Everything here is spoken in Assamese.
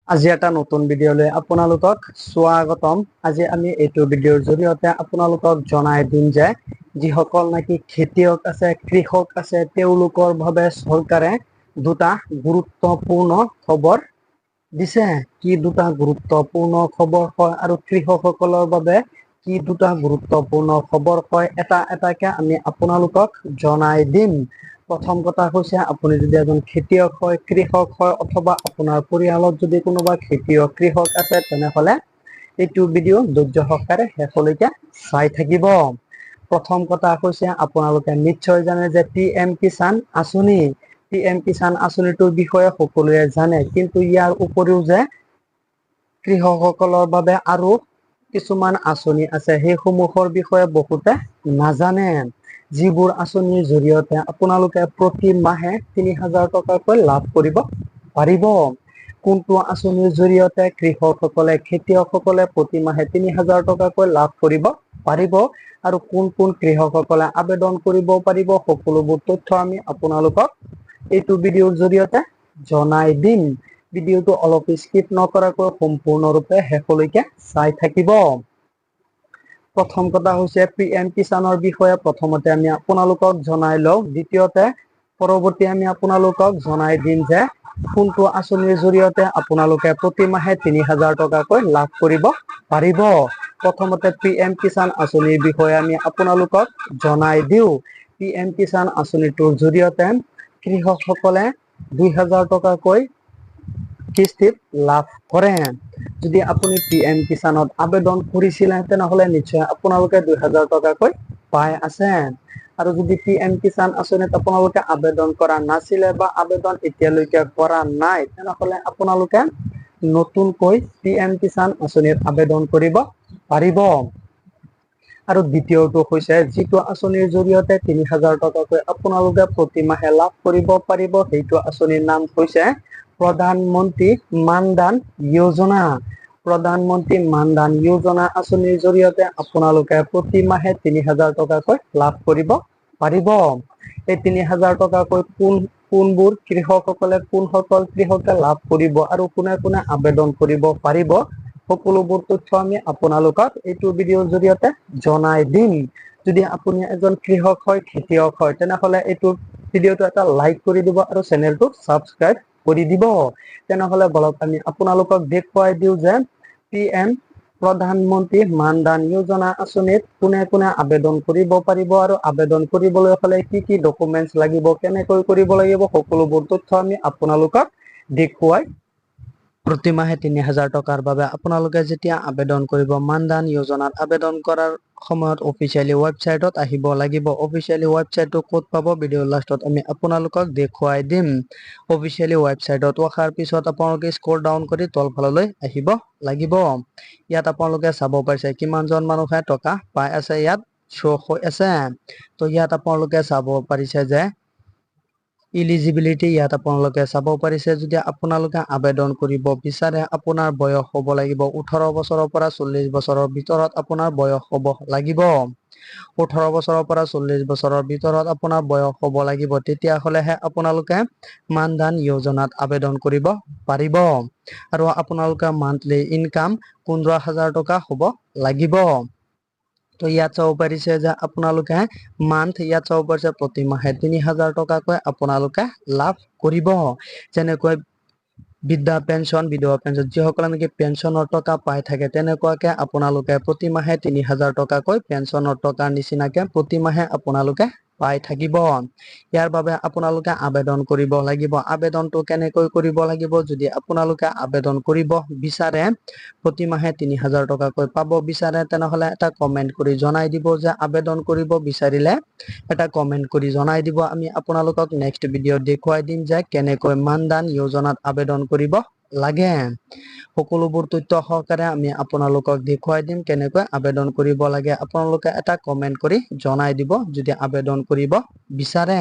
আজি এটা নতুন ভিডিঅ'লৈ আপোনালোকক স্বাগতম। আজি আমি এইটো ভিডিঅ'ৰ জৰিয়তে আপোনালোকক জনাই দিম যে যিসকল নাকি খেতিয়ক আছে, কৃষক আছে, তেওঁলোকৰ বাবে চৰকাৰে দুটা গুৰুত্বপূৰ্ণ খবৰ দিছে। কি দুটা গুৰুত্বপূৰ্ণ খবৰ হয় আৰু কৃষকসকলৰ বাবে কি দুটা গুৰুত্বপূৰ্ণ খবৰ হয়, এটা এটাকে আমি আপোনালোকক জনাই দিম। প্ৰথম কথা হৈছে, আপুনি যদি এজন খেতিয়ক হয়, কৃষক হয়, অথবা আপোনাৰ পৰিয়ালত যদি কোনোবা খেতিয়ক কৃষক আছে, তেনেহলে এইটো ভিডিঅ' ধৈৰ্য সহকাৰে শেষলৈকে চাই থাকিব। প্ৰথম কথা হৈছে, আপোনালোকে নিশ্চয় জানে যে PM কিষাণ আঁচনি, PM কিষাণ আঁচনিটোৰ বিষয়ে সকলোৱে জানে, কিন্তু ইয়াৰ উপৰিও যে কৃষকসকলৰ বাবে আৰু কিছুমান আঁচনি আছে, সেইসমূহৰ বিষয়ে বহুতে নাজানে। যিবোৰ আঁচনিৰ জৰিয়তে আপোনালোকে প্ৰতি মাহে ৩০০০ টকাকৈ লাভ কৰিব পাৰিব। কোনটো আঁচনিৰ জৰিয়তে কৃষকসকলে, খেতিয়কসকলে প্ৰতি মাহে ৩০০০ টকাকৈ লাভ কৰিব পাৰিব আৰু কোন কোন কৃষকসকলে আবেদন কৰিব পাৰিব, সকলোবোৰ তথ্য আমি আপোনালোকক এইটো ভিডিঅ'ৰ জৰিয়তে জনাই দিম। ভিডিঅ'টো অলপ স্কিপ নকৰাকৈ সম্পূৰ্ণৰূপে শেষলৈকে চাই থাকিব। প্ৰথম কথা হৈছে, PM কিষাণৰ বিষয়ে প্ৰথমতে আমি আপোনালোকক জনাই লওঁ। দ্বিতীয়তে পৰৱৰ্তী আমি আপোনালোকক জনাই দিম যে কোনটো আঁচনিৰ জৰিয়তে আপোনালোকে প্ৰতি মাহে ৩০০০ টকাকৈ লাভ কৰিব পাৰিব। প্ৰথমতে PM কিষাণ আঁচনিৰ বিষয়ে আমি আপোনালোকক জনাই দিওঁ। PM কিষাণ আঁচনিটোৰ জৰিয়তে কৃষকসকলে ২০০০ টকাকৈ কিস্তিত লাভ কৰে। যদি আপুনি PM কিষাণত আবেদন কৰিছিলে, তেনেহলে নিশ্চয় আপোনালোকে ২০০০ টকাকৈ পাই আছে। আৰু যদি PM কিষাণ আঁচনিত আপোনালোকে আবেদন কৰা নাছিলে বা আবেদন এতিয়ালৈকে কৰা নাই, তেনেহলে আপোনালোকে নতুনকৈ PM কিষাণ আঁচনিত আবেদন কৰিব পাৰিব। আৰু দ্বিতীয়টো হৈছে, যিটো আঁচনিৰ জৰিয়তে ৩০০০ টকাকৈ আপোনালোকে প্ৰতি মাহে লাভ কৰিব পাৰিব, সেইটো আঁচনিৰ নাম হৈছে প্ৰধানমন্ত্ৰী মান-ধন যোজনা। প্ৰধানমন্ত্ৰী মান-ধন যোজনা আঁচনিৰ জৰিয়তে আপোনালোকে প্ৰতি মাহে ৩০০০ টকাকৈ লাভ কৰিব পাৰিব। এই ৩০০০ টকাকৈ কোনবোৰ কৃষকসকলে, কোনসকল কৃষকে লাভ কৰিব আৰু কোনে কোনে আবেদন কৰিব পাৰিব, সকলোবোৰ তথ্য আমি আপোনালোকক এইটো ভিডিঅ'ৰ জৰিয়তে জনাই দিম। যদি আপুনি এজন কৃষক হয়, খেতিয়ক হয়, তেনেহলে এইটো ভিডিঅ'টো এটা লাইক কৰি দিব আৰু চেনেলটো ছাবস্ক্ৰাইব কৰি দিব। তেনেহলে বলক আমি আপোনালোকক দেখুৱাই দিওঁ যে PM প্ৰধানমন্ত্ৰী মান-ধন যোজনা আঁচনিত কোনে কোনে আবেদন কৰিব পাৰিব আৰু আবেদন কৰিবলৈ হলে কি কি ডকুমেন্টছ লাগিব, কেনেকৈ কৰিব লাগিব, সকলোবোৰ তথ্য আমি আপোনালোকক দেখুৱাই। প্ৰতি মাহে ৩০০০ টকাৰ বাবে আপোনালোকে যেতিয়া আবেদন কৰিব, মান-ধন যোজনাত আবেদন কৰাৰ সময়ত অফিচিয়েলি ৱেবছাইটত আহিব লাগিব। অফিচিয়েলি ৱেবছাইটটো ক'ত পাব, ভিডিঅ'ৰ লাষ্টত আমি আপোনালোকক দেখুৱাই দিম। অফিচিয়েলি ৱেবছাইটত অহাৰ পিছত আপোনালোকে স্ক্ৰল ডাউন কৰি তলফাললৈ আহিব লাগিব। ইয়াত আপোনালোকে চাব পাৰিছে কিমানজন মানুহে টকা পাই আছে, ইয়াত শ্ব' হৈ আছে। তো ইয়াত আপোনালোকে চাব পাৰিছে যে ইলিজিবিলিটি, ইয়াত আপোনালোকে চাব পাৰিছে যদি আপোনালোকে আবেদন কৰিব বিচাৰে, আপোনাৰ বয়স হ'ব লাগিব 18 বছৰৰ পৰা 40 বছৰৰ ভিতৰত আপোনাৰ বয়স হ'ব লাগিব। 18 বছৰৰ পৰা 40 বছৰৰ ভিতৰত আপোনাৰ বয়স হ'ব লাগিব, তেতিয়াহলেহে আপোনালোকে মান-ধন যোজনাত আবেদন কৰিব পাৰিব। আৰু আপোনালোকে মান্থলি ইনকাম 15,000 টকা হ'ব লাগিব। তো ইয়াত চাব পাৰিছে যে আপোনালোকে ইয়াত চাব পাৰিছে প্ৰতি মাহে ৩০০০ টকাকৈ আপোনালোকে লাভ কৰিব। যেনেকৈ বৃদ্ধা পেঞ্চন, বিধৱা পেঞ্চন, যিসকলে নেকি পেঞ্চনৰ টকা পাই থাকে, তেনেকুৱাকে আপোনালোকে প্ৰতি মাহে ৩০০০ টকাকৈ পেঞ্চনৰ টকাৰ নিচিনাকে প্ৰতি মাহে আপোনালোকে পাই থাকিব। ইয়াৰ বাবে আপোনালোকে আবেদন কৰিব লাগিব। আবেদনটো কেনেকৈ কৰিব লাগিব, যদি আপোনালোকে আবেদন কৰিব বিচাৰে, প্ৰতি মাহে ৩০০০ টকাকৈ পাব বিচাৰে, তেনেহলে এটা কমেন্ট কৰি জনাই দিব যে আবেদন কৰিব বিচাৰিলে এটা কমেন্ট কৰি জনাই দিব। আমি আপোনালোকক নেক্সট ভিডিঅ'ত দেখুৱাই দিম যে কেনেকৈ মান-ধন যোজনাত আবেদন কৰিব লাগে। সকলোবোৰ তথ্য সহকাৰে আমি আপোনালোকক দেখুৱাই দিম কেনেকৈ আবেদন কৰিব লাগে। আপোনালোকে এটা কমেন্ট কৰি জনাই দিব যদি আবেদন কৰিব বিচাৰে।